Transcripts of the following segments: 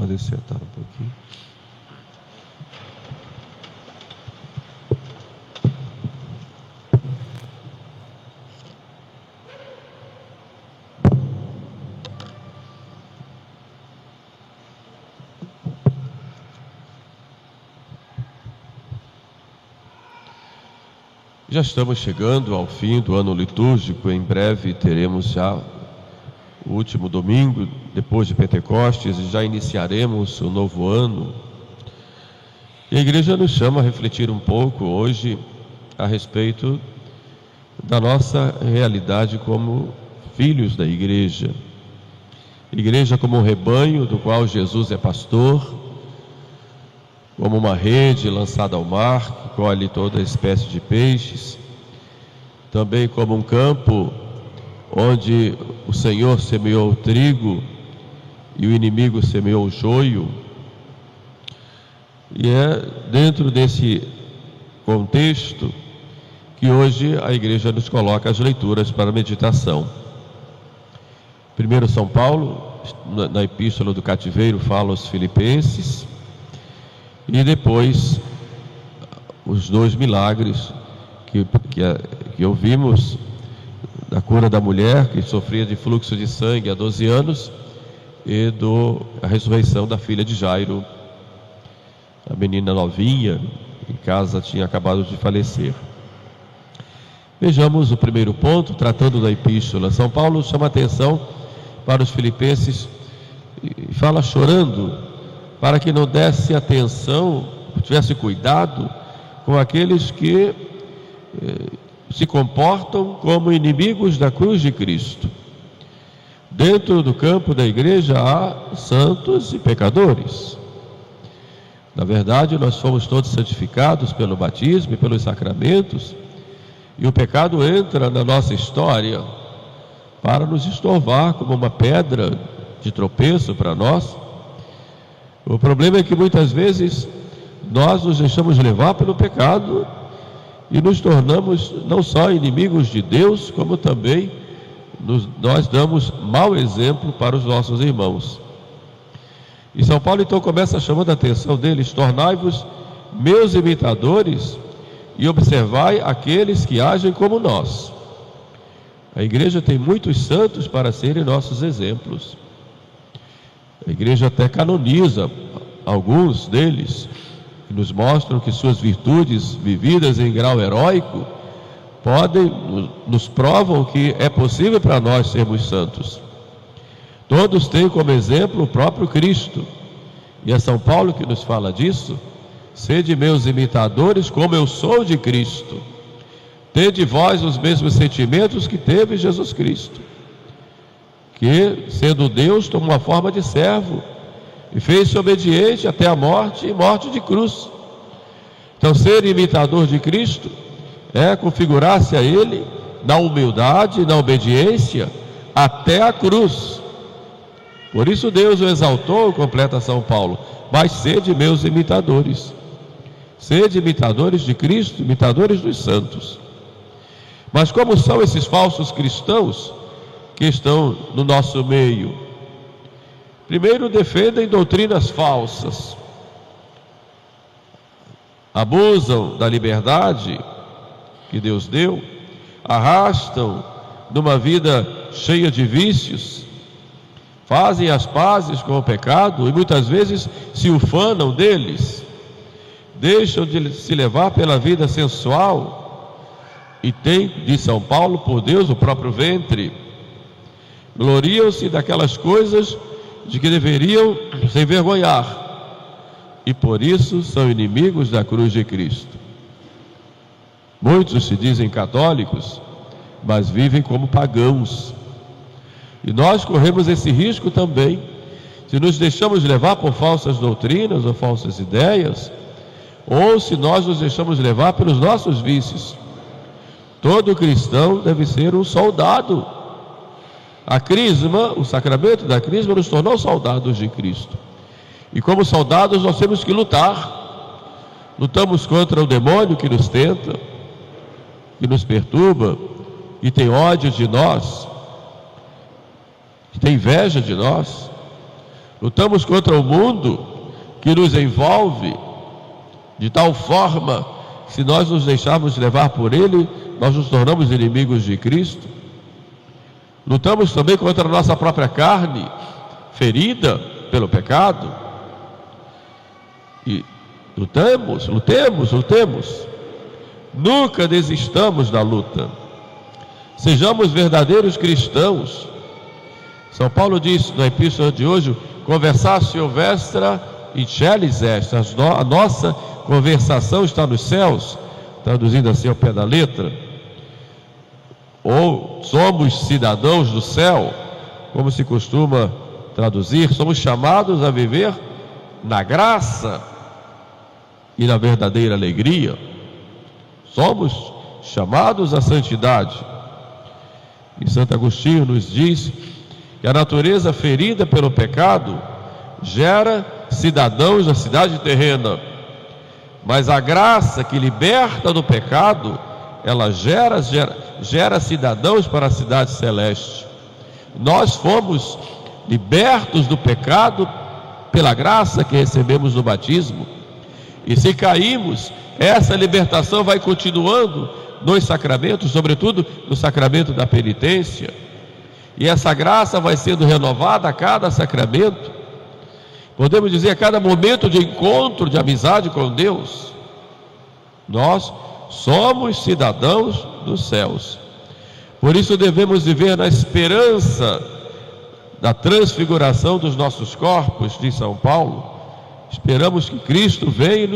Podem sentar um pouquinho. Já estamos chegando ao fim do ano litúrgico. Em breve teremos já o último domingo, depois de Pentecostes, e já iniciaremos o novo ano. E a igreja nos chama a refletir um pouco hoje a respeito da nossa realidade como filhos da igreja. Igreja como um rebanho do qual Jesus é pastor, como uma rede lançada ao mar, que colhe toda espécie de peixes, também como um campo onde o Senhor semeou o trigo e o inimigo semeou o joio. E é dentro desse contexto que hoje a igreja nos coloca as leituras para meditação. Primeiro São Paulo, na Epístola do Cativeiro, fala aos Filipenses, e depois os dois milagres que ouvimos, da cura da mulher que sofria de fluxo de sangue há 12 anos e a ressurreição da filha de Jairo, a menina novinha, em casa tinha acabado de falecer. Vejamos o primeiro ponto, tratando da epístola. São Paulo chama a atenção para os filipenses e fala chorando para que não desse atenção, tivesse cuidado com aqueles que se comportam como inimigos da cruz de Cristo. Dentro do campo da igreja há santos e pecadores. Na verdade, nós fomos todos santificados pelo batismo e pelos sacramentos, e o pecado entra na nossa história para nos estorvar como uma pedra de tropeço para nós. O problema é que muitas vezes nós nos deixamos levar pelo pecado e nos tornamos não só inimigos de Deus, como também nós damos mau exemplo para os nossos irmãos. E São Paulo então começa chamando a atenção deles: tornai-vos meus imitadores e observai aqueles que agem como nós. A igreja tem muitos santos para serem nossos exemplos. A igreja até canoniza alguns deles, que nos mostram que suas virtudes vividas em grau heróico nos provam que é possível para nós sermos santos. Todos têm como exemplo o próprio Cristo, e é São Paulo que nos fala disso: sede meus imitadores como eu sou de Cristo, tende vós os mesmos sentimentos que teve Jesus Cristo, que sendo Deus tomou a forma de servo e fez-se obediente até a morte e morte de cruz. Então, ser imitador de Cristo é configurar-se a Ele na humildade, na obediência até a cruz. Por isso Deus o exaltou, completa São Paulo: mas sede meus imitadores. Sede imitadores de Cristo, imitadores dos santos. Mas como são esses falsos cristãos que estão no nosso meio? Primeiro, defendem doutrinas falsas, abusam da liberdade que Deus deu, arrastam numa vida cheia de vícios, fazem as pazes com o pecado e muitas vezes se ufanam deles, deixam de se levar pela vida sensual e têm, diz São Paulo, por Deus o próprio ventre. Gloriam-se daquelas coisas de que deveriam se envergonhar, e por isso são inimigos da cruz de Cristo. Muitos se dizem católicos, mas vivem como pagãos. E nós corremos esse risco também, se nos deixamos levar por falsas doutrinas ou falsas ideias, ou se nós nos deixamos levar pelos nossos vícios. Todo cristão deve ser um soldado. A crisma, o sacramento da crisma, nos tornou soldados de Cristo. E como soldados nós temos que lutar. Lutamos contra o demônio que nos tenta, que nos perturba, que tem ódio de nós, que tem inveja de nós. Lutamos contra o mundo que nos envolve de tal forma que, se nós nos deixarmos levar por ele, nós nos tornamos inimigos de Cristo. Lutamos também contra a nossa própria carne, ferida pelo pecado. E lutemos. Nunca desistamos da luta. Sejamos verdadeiros cristãos. São Paulo diz na epístola de hoje: conversatio vestra in celis est. A nossa conversação está nos céus, traduzindo assim ao pé da letra. Ou somos cidadãos do céu, como se costuma traduzir. Somos chamados a viver na graça e na verdadeira alegria. Somos chamados à santidade. E Santo Agostinho nos diz que a natureza ferida pelo pecado gera cidadãos da cidade terrena, mas a graça que liberta do pecado, ela gera cidadãos para a cidade celeste. Nós fomos libertos do pecado pela graça que recebemos no batismo, e se caímos, essa libertação vai continuando nos sacramentos, sobretudo no sacramento da penitência, e essa graça vai sendo renovada a cada sacramento, podemos dizer, a cada momento de encontro, de amizade com Deus. Nós somos cidadãos dos céus. Por isso devemos viver na esperança da transfiguração dos nossos corpos, diz São Paulo. Esperamos que Cristo venha e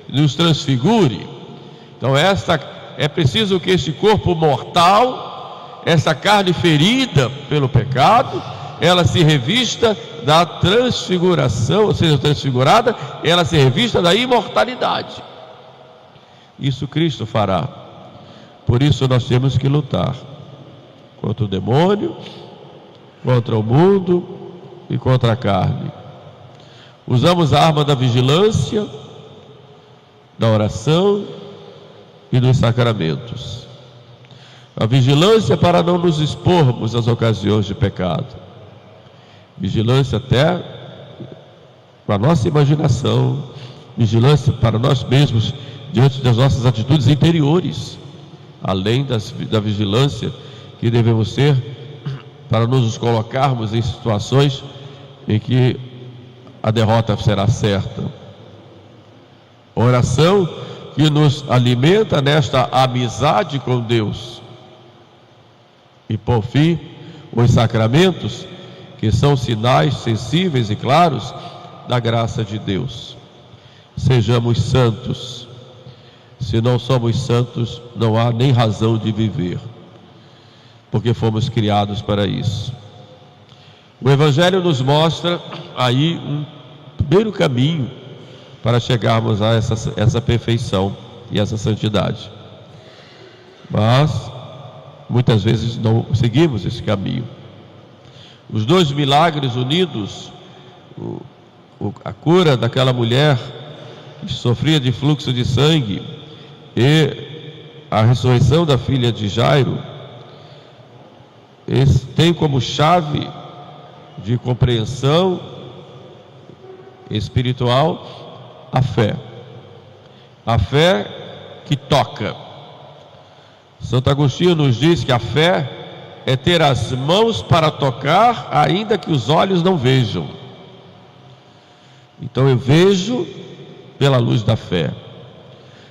nos transfigure. Então é preciso que este corpo mortal, essa carne ferida pelo pecado, ela se revista da transfiguração, ou seja, transfigurada, ela se revista da imortalidade. Isso Cristo fará. Por isso nós temos que lutar contra o demônio, contra o mundo e contra a carne. Usamos a arma da vigilância, da oração e dos sacramentos. A vigilância para não nos expormos às ocasiões de pecado. Vigilância até para a nossa imaginação, vigilância para nós mesmos diante das nossas atitudes interiores, além da vigilância que devemos ter para nos colocarmos em situações em que a derrota será certa. Oração que nos alimenta nesta amizade com Deus. E por fim, os sacramentos, que são sinais sensíveis e claros da graça de Deus. Sejamos santos. Se não somos santos, não há nem razão de viver, porque fomos criados para isso. O Evangelho nos mostra aí um primeiro caminho para chegarmos a essa perfeição e essa santidade. Mas muitas vezes não seguimos esse caminho. Os dois milagres unidos, a cura daquela mulher que sofria de fluxo de sangue e a ressurreição da filha de Jairo, tem como chave de compreensão espiritual a fé. A fé que toca. Santo Agostinho nos diz que a fé é ter as mãos para tocar, ainda que os olhos não vejam. Então eu vejo pela luz da fé.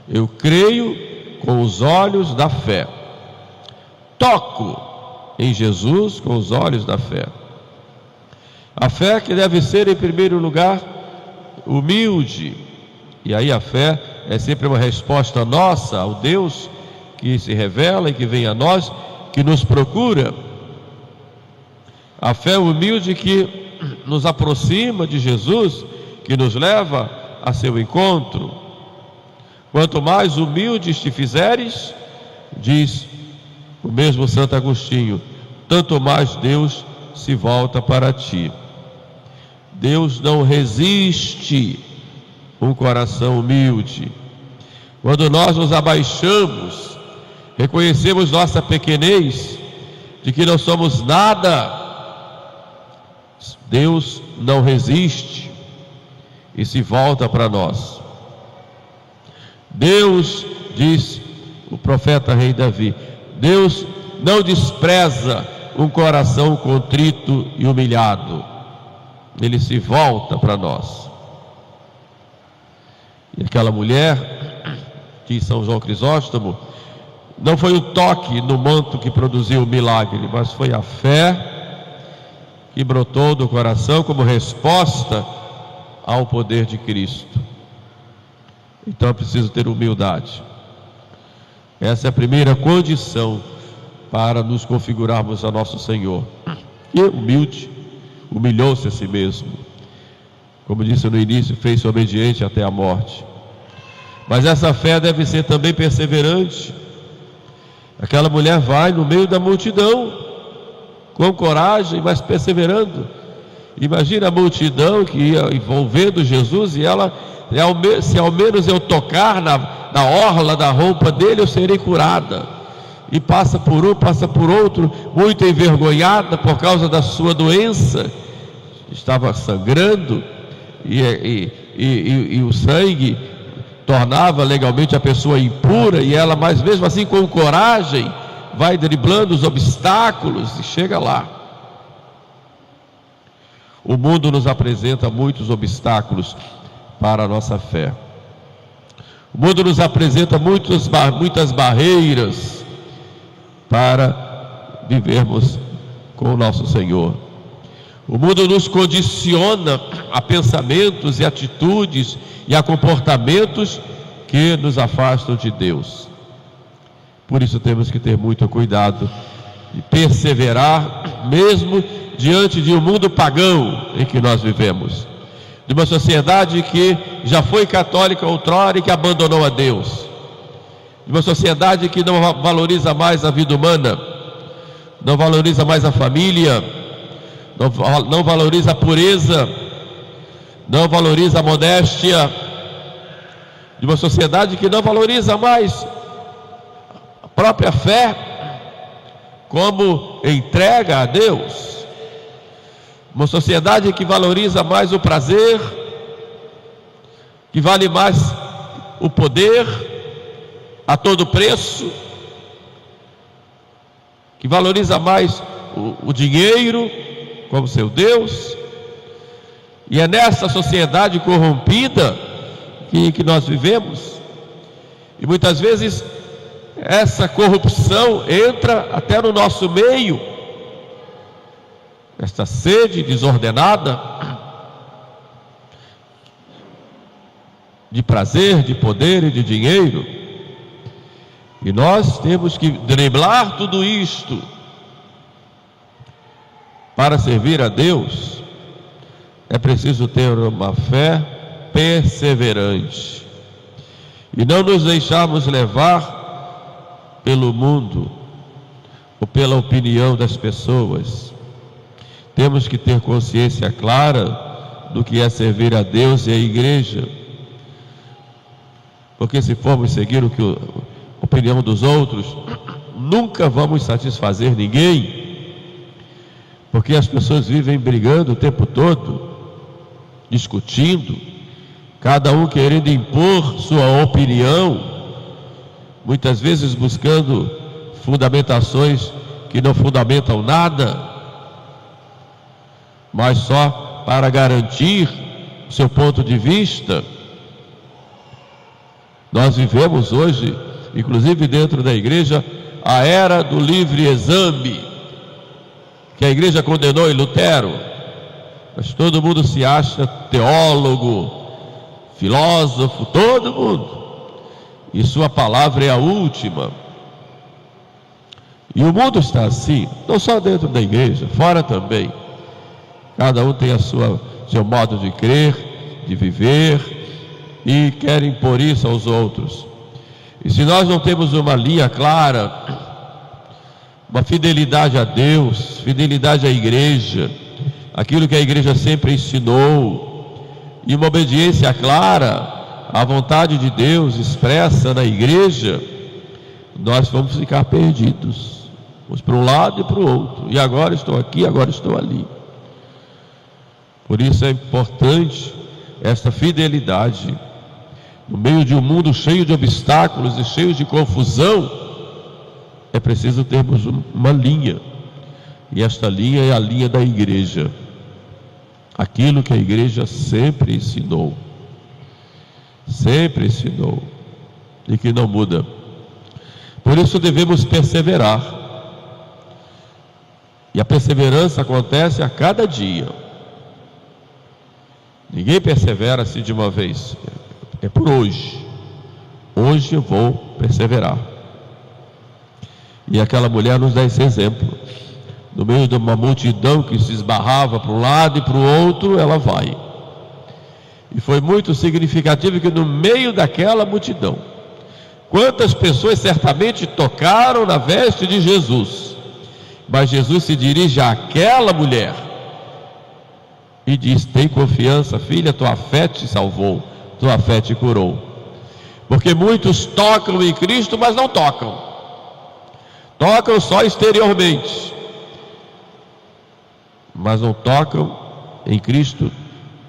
Eu creio com os olhos da fé. Toco em Jesus com os olhos da fé. A fé que deve ser, em primeiro lugar, humilde. E aí a fé é sempre uma resposta nossa ao Deus que se revela e que vem a nós, que nos procura. A fé humilde que nos aproxima de Jesus, que nos leva a seu encontro. Quanto mais humildes te fizeres, diz o mesmo Santo Agostinho, tanto mais Deus se volta para ti. Deus não resiste um coração humilde. Quando nós nos abaixamos, reconhecemos nossa pequenez, de que não somos nada Deus não resiste e se volta para nós. Deus, diz o profeta rei Davi, Deus não despreza um coração contrito e humilhado. Ele se volta para nós. E aquela mulher, diz São João Crisóstomo, não foi o toque no manto que produziu o milagre, mas foi a fé que brotou do coração como resposta ao poder de Cristo. Então é preciso ter humildade. Essa é a primeira condição para nos configurarmos a nosso Senhor. E humilde, humilhou-se a si mesmo. Como disse no início, fez-se obediente até a morte. Mas essa fé deve ser também perseverante. Aquela mulher vai no meio da multidão, com coragem, mas perseverando. Imagina a multidão que ia envolvendo Jesus e ela, se ao menos eu tocar na orla da roupa dele, eu serei curada. E passa por um, passa por outro, muito envergonhada por causa da sua doença, estava sangrando, e o sangue tornava legalmente a pessoa impura, e ela, mas mesmo assim com coragem, vai driblando os obstáculos e chega lá. O mundo nos apresenta muitos obstáculos para a nossa fé. O mundo nos apresenta muitas barreiras para vivermos com o nosso Senhor. O mundo nos condiciona a pensamentos e atitudes e a comportamentos que nos afastam de Deus. Por isso temos que ter muito cuidado de perseverar, mesmo diante de um mundo pagão em que nós vivemos, de uma sociedade que já foi católica outrora e que abandonou a Deus, de uma sociedade que não valoriza mais a vida humana, não valoriza mais a família, não valoriza a pureza, não valoriza a modéstia, de uma sociedade que não valoriza mais a própria fé como entrega a Deus, uma sociedade que valoriza mais o prazer, que vale mais o poder a todo preço, que valoriza mais o dinheiro como seu Deus. E é nessa sociedade corrompida que nós vivemos, e muitas vezes essa corrupção entra até no nosso meio, esta sede desordenada de prazer, de poder e de dinheiro, e nós temos que driblar tudo isto para servir a Deus. É preciso ter uma fé perseverante e não nos deixarmos levar pelo mundo ou pela opinião das pessoas. Temos que ter consciência clara do que é servir a Deus e a igreja, porque se formos seguir a opinião dos outros, nunca vamos satisfazer ninguém, porque as pessoas vivem brigando o tempo todo, discutindo, cada um querendo impor sua opinião, muitas vezes buscando fundamentações que não fundamentam nada, mas só para garantir o seu ponto de vista. Nós vivemos hoje, inclusive dentro da igreja, a era do livre exame, que a igreja condenou em Lutero, mas todo mundo se acha teólogo, filósofo, todo mundo, e sua palavra é a última. E o mundo está assim, não só dentro da igreja, fora também. Cada um tem seu modo de crer, de viver, e quer impor isso aos outros. E se nós não temos uma linha clara, uma fidelidade a Deus, fidelidade à igreja, aquilo que a igreja sempre ensinou, e uma obediência clara à vontade de Deus expressa na igreja, nós vamos ficar perdidos, vamos para um lado e para o outro, e agora estou aqui, agora estou ali. Por isso é importante esta fidelidade. No meio de um mundo cheio de obstáculos e cheio de confusão, é preciso termos uma linha. E esta linha é a linha da igreja. Aquilo que a igreja sempre ensinou. Sempre ensinou. E que não muda. Por isso devemos perseverar. E a perseverança acontece a cada dia. Ninguém persevera assim de uma vez. É por hoje. Hoje eu vou perseverar. E aquela mulher nos dá esse exemplo. No meio de uma multidão que se esbarrava para um lado e para o outro, ela vai. E foi muito significativo que no meio daquela multidão, quantas pessoas certamente tocaram na veste de Jesus. Mas Jesus se dirige àquela mulher e diz: tem confiança, filha, tua fé te salvou, tua fé te curou. Porque muitos tocam em Cristo, mas não tocam. Tocam só exteriormente, mas não tocam em Cristo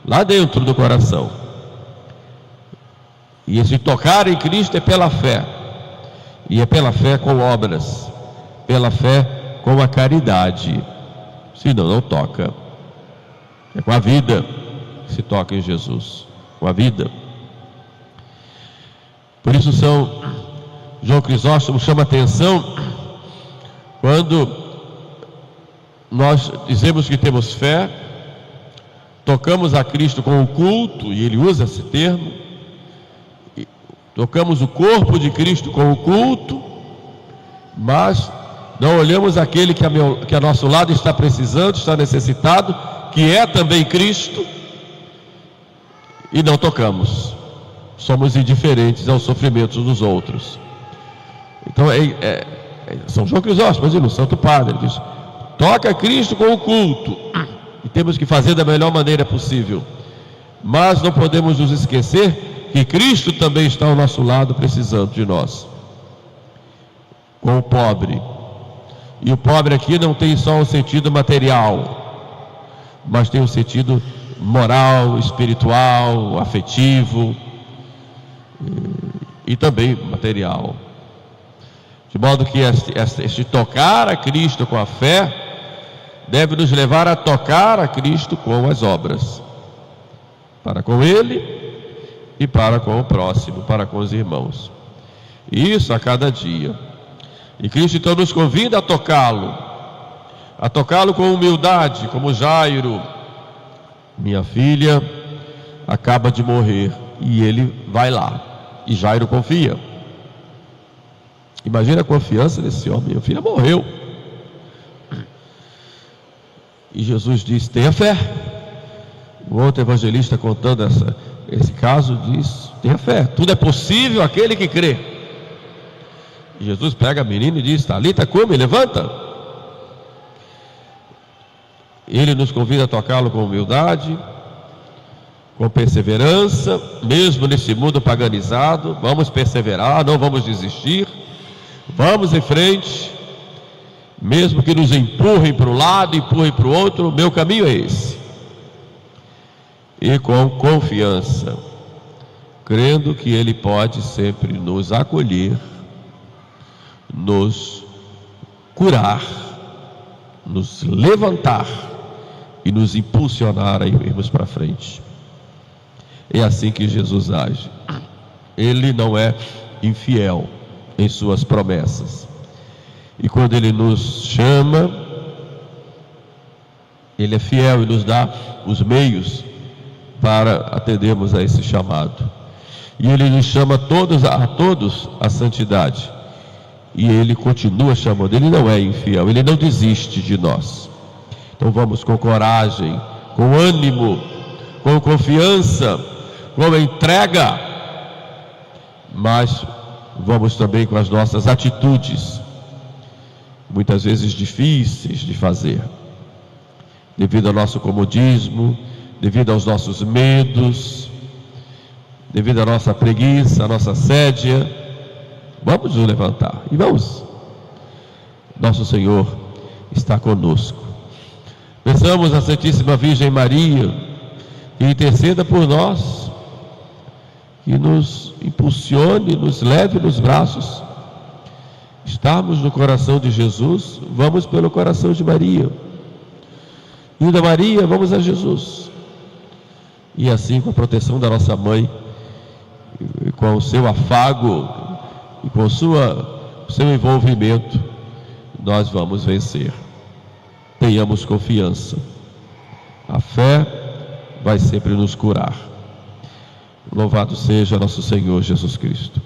lá dentro do coração. E esse tocar em Cristo é pela fé. E é pela fé com obras, pela fé com a caridade. Senão não toca. É com a vida que se toca em Jesus, com a vida. Por isso João Crisóstomo chama atenção quando nós dizemos que temos fé, tocamos a Cristo com o culto, e ele usa esse termo, tocamos o corpo de Cristo com o culto, mas não olhamos aquele que a nosso lado está precisando, está necessitado, que é também Cristo, e não tocamos. Somos indiferentes aos sofrimentos dos outros. Então São João Crisóstomo, mas o Santo Padre diz: toca Cristo com o culto, e temos que fazer da melhor maneira possível, mas não podemos nos esquecer que Cristo também está ao nosso lado precisando de nós, com o pobre. E o pobre aqui não tem só um sentido material, mas tem um sentido moral, espiritual, afetivo e também material. De modo que este tocar a Cristo com a fé deve nos levar a tocar a Cristo com as obras, para com Ele e para com o próximo, para com os irmãos. E isso a cada dia. E Cristo então nos convida a tocá-lo com humildade, como Jairo. Minha filha acaba de morrer, e ele vai lá, e Jairo confia. Imagina a confiança desse homem: minha filha morreu. E Jesus diz: tenha fé. O outro evangelista, contando esse caso, diz: tenha fé, tudo é possível aquele que crê. E Jesus pega a menina e diz: Talita cumi, levanta. Ele nos convida a tocá-lo com humildade, com perseverança, mesmo nesse mundo paganizado. Vamos perseverar, não vamos desistir, vamos em frente, mesmo que nos empurrem para um lado, empurrem para o outro. Meu caminho é esse. E com confiança, crendo que Ele pode sempre nos acolher, nos curar, nos levantar e nos impulsionar a irmos para frente. É assim que Jesus age. Ele não é infiel em suas promessas. E quando Ele nos chama, Ele é fiel e nos dá os meios para atendermos a esse chamado. E Ele nos chama a todos à santidade. E Ele continua chamando. Ele não é infiel, Ele não desiste de nós. Então vamos com coragem, com ânimo, com confiança, com entrega, mas vamos também com as nossas atitudes, muitas vezes difíceis de fazer, devido ao nosso comodismo, devido aos nossos medos, devido à nossa preguiça, à nossa sédia. Vamos nos levantar e vamos. Nosso Senhor está conosco. Pensamos na Santíssima Virgem Maria, que interceda por nós, que nos impulsione, nos leve nos braços. Estamos no coração de Jesus, vamos pelo coração de Maria. Indo a Maria, vamos a Jesus. E assim, com a proteção da nossa mãe, e com o seu afago, e com o seu envolvimento, nós vamos vencer. Tenhamos confiança. A fé vai sempre nos curar. Louvado seja nosso Senhor Jesus Cristo.